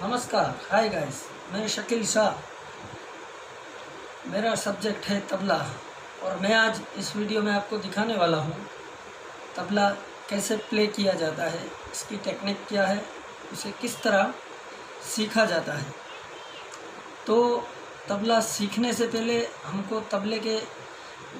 नमस्कार, hi guys. मैं शकील शाह, मेरा सब्जेक्ट है तबला और मैं आज इस वीडियो में आपको दिखाने वाला हूँ तबला कैसे प्ले किया जाता है, इसकी टेक्निक क्या है, उसे किस तरह सीखा जाता है। तो तबला सीखने से पहले हमको तबले के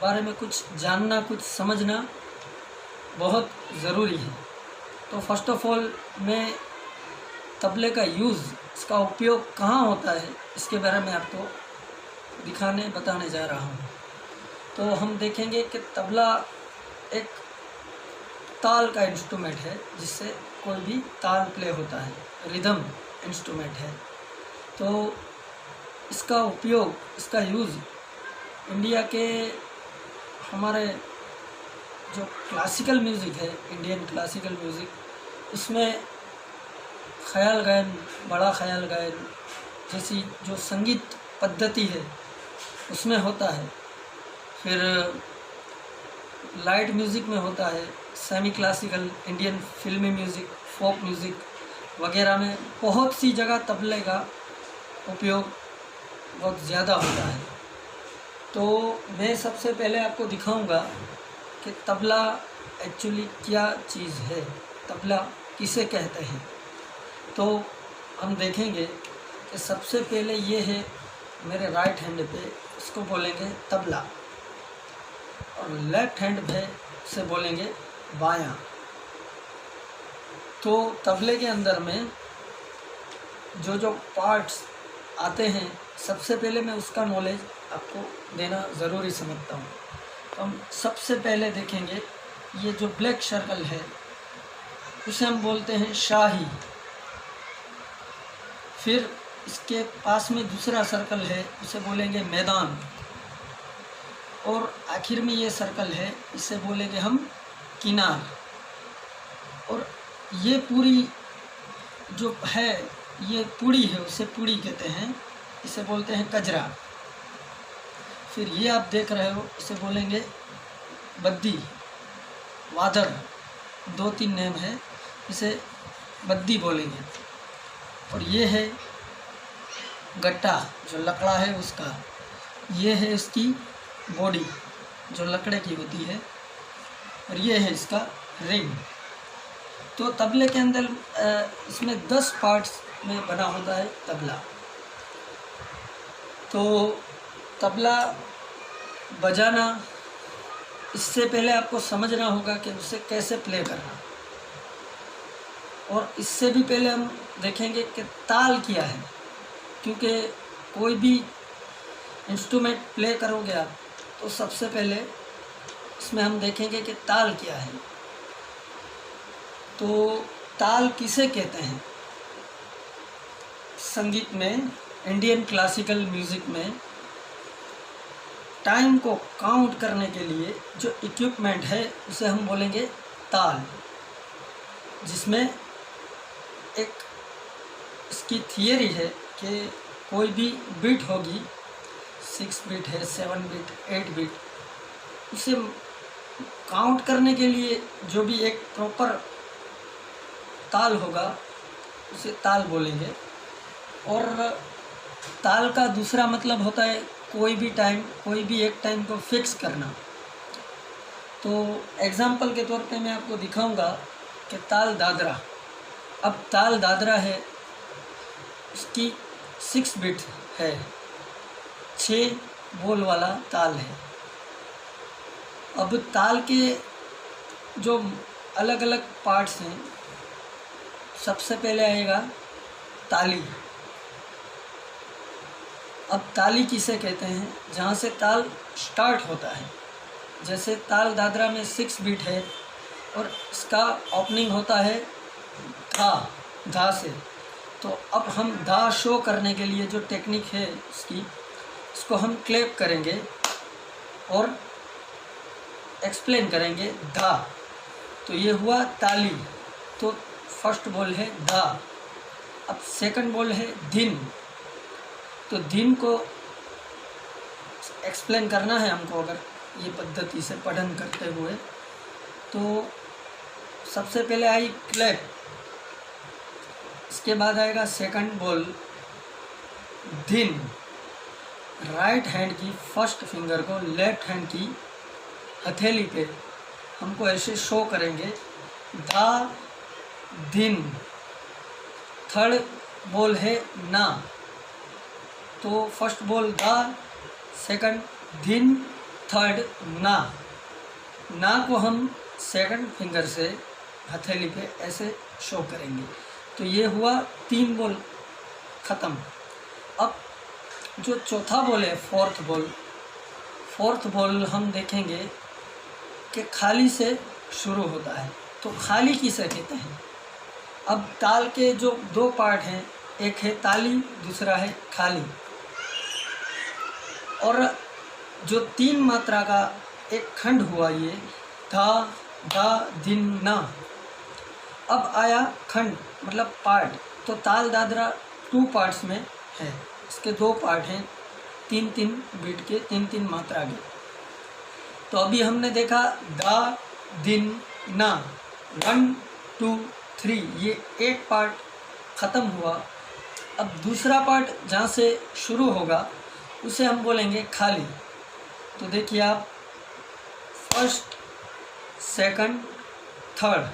बारे में कुछ जानना, कुछ समझना बहुत ज़रूरी है। तो फर्स्ट ऑफ ऑल मैं तबले का यूज़, इसका उपयोग कहाँ होता है, इसके बारे में आपको बताने जा रहा हूँ। तो हम देखेंगे कि तबला एक ताल का इंस्ट्रूमेंट है, जिससे कोई भी ताल प्ले होता है, रिदम इंस्ट्रूमेंट है। तो इसका उपयोग, इसका यूज़ इंडिया के हमारे जो क्लासिकल म्यूज़िक है, इंडियन क्लासिकल म्यूज़िक, उसमें ख़याल गायन, बड़ा ख़याल गायन जैसी जो संगीत पद्धति है उसमें होता है। फिर लाइट म्यूज़िक में होता है, सेमी क्लासिकल, इंडियन फिल्मी म्यूज़िक, फोक म्यूज़िक वगैरह में बहुत सी जगह तबले का उपयोग बहुत ज़्यादा होता है। तो मैं सबसे पहले आपको दिखाऊंगा कि तबला एक्चुअली क्या चीज़ है, तबला किसे कहते हैं। तो हम देखेंगे कि सबसे पहले ये है मेरे राइट हैंड पे, इसको बोलेंगे तबला, और लेफ्ट हैंड पे से बोलेंगे बायां। तो तबले के अंदर में जो जो पार्ट्स आते हैं, सबसे पहले मैं उसका नॉलेज आपको देना ज़रूरी समझता हूँ। तो हम सबसे पहले देखेंगे ये जो ब्लैक सर्कल है उसे हम बोलते हैं शाही। फिर इसके पास में दूसरा सर्कल है, उसे बोलेंगे मैदान। और आखिर में ये सर्कल है, इसे बोलेंगे हम किनार। और ये पूरी जो है, ये पुड़ी है, उसे पुड़ी कहते हैं, इसे बोलते हैं कजरा। फिर ये आप देख रहे हो, इसे बोलेंगे बद्दी, वादर, 2-3 नेम है, इसे बद्दी बोलेंगे। और ये है गट्टा, जो लकड़ा है उसका, ये है इसकी बॉडी जो लकड़े की होती है, और ये है इसका रिंग। तो तबले के अंदर इसमें 10 पार्ट्स में बना होता है तबला। तो तबला बजाना, इससे पहले आपको समझना होगा कि उसे कैसे प्ले करना। और इससे भी पहले हम देखेंगे कि ताल क्या है, क्योंकि कोई भी इंस्ट्रूमेंट प्ले करोगे आप, तो सबसे पहले इसमें हम देखेंगे कि ताल क्या है। तो ताल किसे कहते हैं? संगीत में, इंडियन क्लासिकल म्यूज़िक में टाइम को काउंट करने के लिए जो इक्विपमेंट है उसे हम बोलेंगे ताल, जिसमें एक इसकी थियरी है कि कोई भी बीट होगी, 6 बीट है, 7 बीट, 8 बीट, उसे काउंट करने के लिए जो भी एक प्रॉपर ताल होगा उसे ताल बोलेंगे। और ताल का दूसरा मतलब होता है कोई भी टाइम, कोई भी एक टाइम को फिक्स करना। तो एग्जाम्पल के तौर पे मैं आपको दिखाऊंगा कि ताल दादरा। अब ताल दादरा है, उसकी 6 बीट है, 6 बोल वाला ताल है। अब ताल के जो अलग अलग पार्ट्स हैं, सबसे पहले आएगा ताली। अब ताली किसे कहते हैं? जहाँ से ताल स्टार्ट होता है। जैसे ताल दादरा में 6 बीट है और इसका ओपनिंग होता है धा से। तो अब हम धा शो करने के लिए जो टेक्निक है उसकी, इसको हम क्लैप करेंगे और एक्सप्लेन करेंगे धा। तो ये हुआ ताली। तो फर्स्ट बोल है धा। अब सेकंड बोल है धिन। तो धिन को एक्सप्लेन करना है हमको अगर ये पद्धति से पठन करते हुए, तो सबसे पहले आई क्लैप। इसके बाद आएगा सेकंड बॉल दिन। राइट हैंड की फर्स्ट फिंगर को लेफ्ट हैंड की हथेली पे हमको ऐसे शो करेंगे, धा दिन। थर्ड बॉल है ना, तो फर्स्ट बॉल धा, सेकंड दिन, थर्ड ना। ना को हम सेकंड फिंगर से हथेली पे ऐसे शो करेंगे। तो ये हुआ 3 बॉल ख़त्म। अब जो चौथा बॉल है फोर्थ बॉल हम देखेंगे कि खाली से शुरू होता है। तो खाली किसे कहते हैं? अब ताल के जो 2 पार्ट हैं, एक है ताली, दूसरा है खाली। और जो 3 मात्रा का एक खंड हुआ ये धा धा दिन ना। अब आया खंड मतलब पार्ट। तो ताल दादरा 2 पार्ट्स में है। इसके 2 पार्ट हैं, 3-3 बीट के, 3-3 मात्रा के। तो अभी हमने देखा धा दिन ना, 1 2 3, ये एक पार्ट ख़त्म हुआ। अब दूसरा पार्ट जहाँ से शुरू होगा उसे हम बोलेंगे खाली। तो देखिए आप, फर्स्ट सेकंड थर्ड।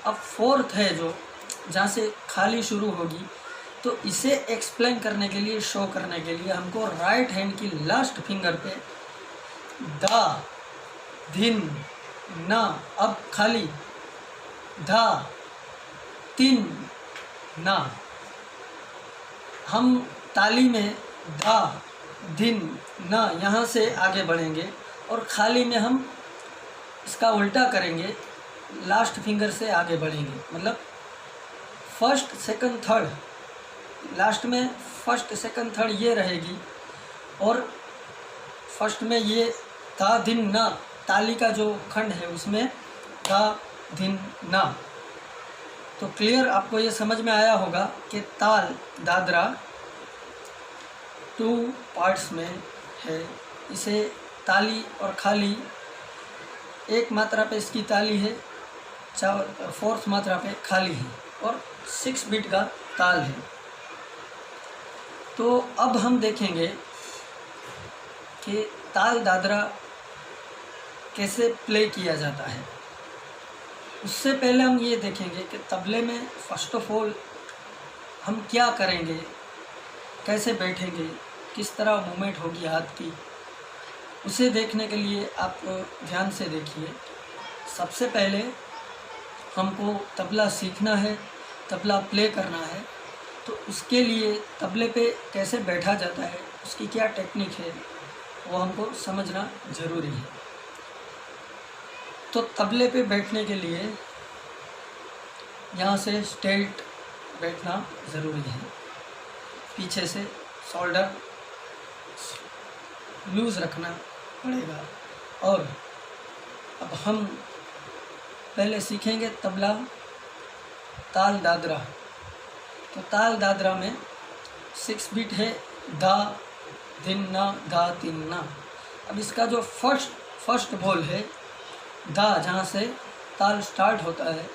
अब फोर्थ है जो जहाँ से खाली शुरू होगी, तो इसे एक्सप्लेन करने के लिए, शो करने के लिए हमको राइट हैंड की लास्ट फिंगर पे धा दिन ना, अब खाली धा तीन ना। हम ताली में धा दिन ना यहाँ से आगे बढ़ेंगे और खाली में हम इसका उल्टा करेंगे, लास्ट फिंगर से आगे बढ़ेंगे। मतलब फर्स्ट सेकंड थर्ड, लास्ट में फर्स्ट सेकंड थर्ड ये रहेगी, और फर्स्ट में ये धा दिन ना, ताली का जो खंड है उसमें धा दिन ना। तो क्लियर आपको ये समझ में आया होगा कि ताल दादरा 2 पार्ट्स में है। इसे ताली और खाली, एक मात्रा पे इसकी ताली है, 4th मात्रा पे खाली है, और 6 बीट का ताल है। तो अब हम देखेंगे कि ताल दादरा कैसे प्ले किया जाता है। उससे पहले हम ये देखेंगे कि तबले में फर्स्ट ऑफ ऑल हम क्या करेंगे, कैसे बैठेंगे, किस तरह मूवमेंट होगी हाथ की। उसे देखने के लिए आप ध्यान से देखिए। सबसे पहले हमको तबला सीखना है, तबला प्ले करना है, तो उसके लिए तबले पे कैसे बैठा जाता है, उसकी क्या टेक्निक है, वो हमको समझना ज़रूरी है। तो तबले पे बैठने के लिए यहाँ से स्ट्रेट बैठना ज़रूरी है। पीछे से शोल्डर लूज़ रखना पड़ेगा। और अब हम पहले सीखेंगे तबला ताल दादरा। तो ताल दादरा में 6 बीट है, धा दिन ना, धा तीन ना। अब इसका जो फर्स्ट बॉल है धा, जहाँ से ताल स्टार्ट होता है,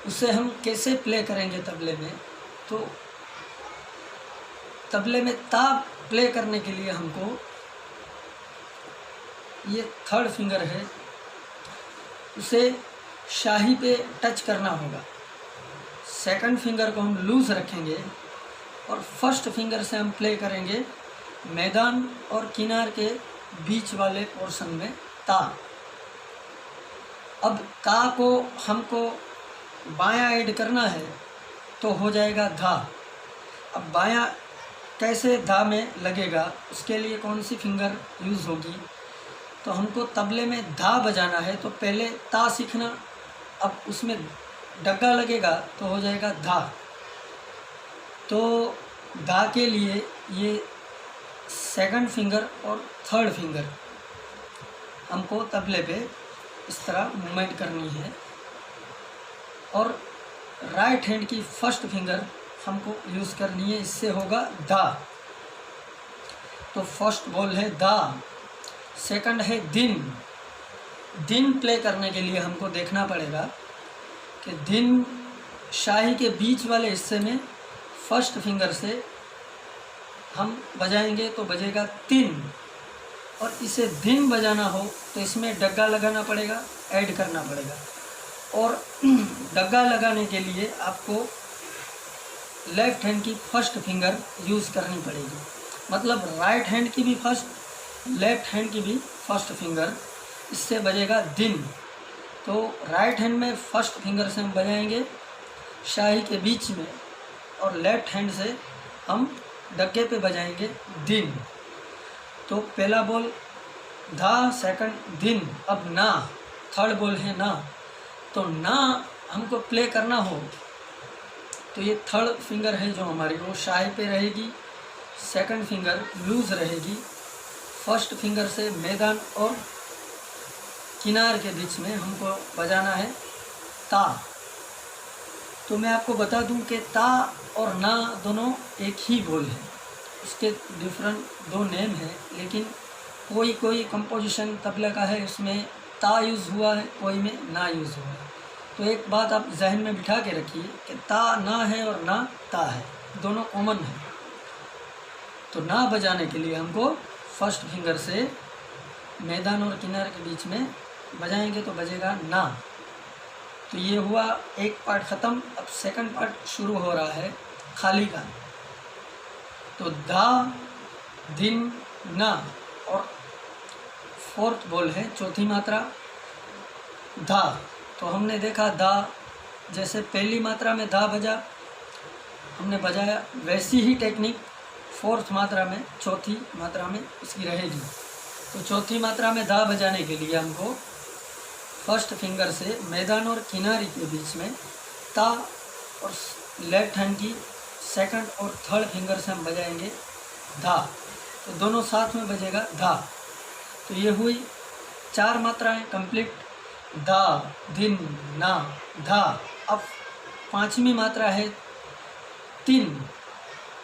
उसे हम कैसे प्ले करेंगे तबले में। तो तबले में ता प्ले करने के लिए हमको ये 3rd फिंगर है, उसे शाही पे टच करना होगा। 2nd फिंगर को हम लूज़ रखेंगे और 1st फिंगर से हम प्ले करेंगे मैदान और किनार के बीच वाले पोर्शन में ता। अब ता को हमको बायां ऐड करना है तो हो जाएगा धा। अब बायां कैसे धा में लगेगा, उसके लिए कौन सी फिंगर यूज़ होगी। तो हमको तबले में धा बजाना है तो पहले ता सीखना, अब उसमें डग्गा लगेगा तो हो जाएगा धा। तो धा के लिए ये 2nd फिंगर और 3rd फिंगर हमको तबले पे इस तरह मूवमेंट करनी है, और राइट हैंड की 1st फिंगर हमको यूज़ करनी है, इससे होगा धा। तो फर्स्ट बॉल है धा, 2nd है दिन। दिन प्ले करने के लिए हमको देखना पड़ेगा कि दिन शाही के बीच वाले हिस्से में फर्स्ट फिंगर से हम बजाएंगे तो बजेगा तिन, और इसे दिन बजाना हो तो इसमें डग्गा लगाना पड़ेगा, ऐड करना पड़ेगा। और डग्गा लगाने के लिए आपको लेफ्ट हैंड की फर्स्ट फिंगर यूज़ करनी पड़ेगी, मतलब राइट हैंड की भी फर्स्ट, लेफ्ट हैंड की भी फर्स्ट फिंगर, इससे बजेगा दिन। तो राइट हैंड में फर्स्ट फिंगर से हम बजाएंगे शाही के बीच में, और लेफ्ट हैंड से हम डग्गे पे बजाएंगे दिन। तो पहला बोल धा, सेकंड दिन। अब ना, थर्ड बोल है ना। तो ना हमको प्ले करना हो तो ये थर्ड फिंगर है जो हमारी, वो शाही पे रहेगी, सेकंड फिंगर लूज रहेगी, फर्स्ट फिंगर से मैदान और किनार के बीच में हमको बजाना है ता। तो मैं आपको बता दूं कि ता और ना दोनों एक ही बोल है, उसके डिफरेंट दो नेम है, लेकिन कोई कोई कंपोजिशन तबला का है उसमें ता यूज़ हुआ है, कोई में ना यूज़ हुआ है। तो एक बात आप जहन में बिठा के रखिए कि ता ना है और ना ता है, दोनों कॉमन है। तो ना बजाने के लिए हमको फर्स्ट फिंगर से मैदान और किनारे के बीच में बजाएंगे तो बजेगा ना। तो ये हुआ एक पार्ट ख़त्म। अब सेकंड पार्ट शुरू हो रहा है खाली का। तो धा, दिन, ना, और फोर्थ बोल है चौथी मात्रा धा। तो हमने देखा धा, जैसे पहली मात्रा में धा बजा, हमने बजाया, वैसी ही टेक्निक फोर्थ मात्रा में, चौथी मात्रा में इसकी रहेगी। तो चौथी मात्रा में धा बजाने के लिए हमको फर्स्ट फिंगर से मैदान और किनारे के बीच में ता, और लेफ्ट हैंड की सेकंड और थर्ड फिंगर से हम बजाएंगे धा। तो दोनों साथ में बजेगा धा। तो ये हुई 4 मात्राएं कंप्लीट, धा, दिन, ना, धा। अब 5वीं मात्रा है तिन।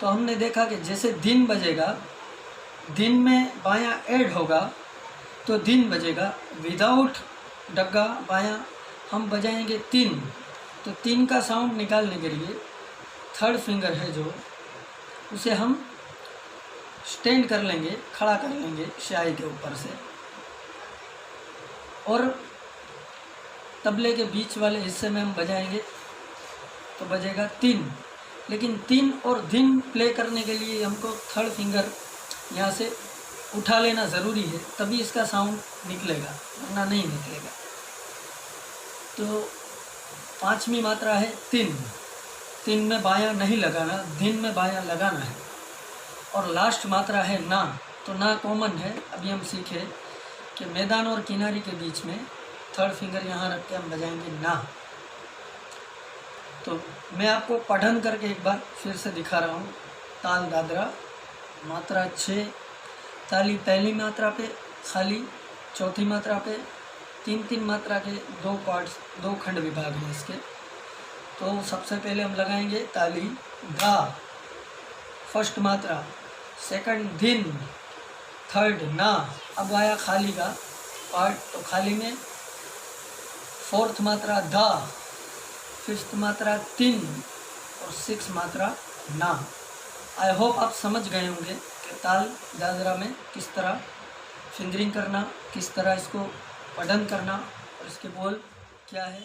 तो हमने देखा कि जैसे दिन बजेगा, दिन में बायां ऐड होगा तो दिन बजेगा, विदाउट डग्गा बायां हम बजाएंगे तिन। तो तिन का साउंड निकालने के लिए थर्ड फिंगर है जो, उसे हम स्टैंड कर लेंगे, खड़ा कर लेंगे शाही के ऊपर से, और तबले के बीच वाले हिस्से में हम बजाएंगे तो बजेगा तिन। लेकिन तिन और दिन प्ले करने के लिए हमको थर्ड फिंगर यहाँ से उठा लेना ज़रूरी है, तभी इसका साउंड निकलेगा, वरना नहीं निकलेगा। तो 5वीं मात्रा है तिन। तिन में बायां नहीं लगाना, दिन में बायां लगाना है। और लास्ट मात्रा है ना। तो ना कॉमन है, अभी हम सीखे कि मैदान और किनारे के बीच में थर्ड फिंगर यहाँ रख के हम बजाएंगे ना। तो मैं आपको पठन करके एक बार फिर से दिखा रहा हूँ। ताल दादरा, मात्रा 6, ताली पहली मात्रा पे खाली, चौथी मात्रा पे 3-3 मात्रा के 2 पार्ट्स, 2 खंड विभाग हैं इसके। तो सबसे पहले हम लगाएंगे ताली धा, फर्स्ट मात्रा, सेकंड दिन, थर्ड ना। अब आया खाली का पार्ट, तो खाली में फोर्थ मात्रा धा, फिफ्थ मात्रा तिन, और 6 मात्रा ना। आई होप आप समझ गए होंगे कि ताल दादरा में किस तरह फिंगरिंग करना, किस तरह इसको पठन करना, और इसके बोल क्या है।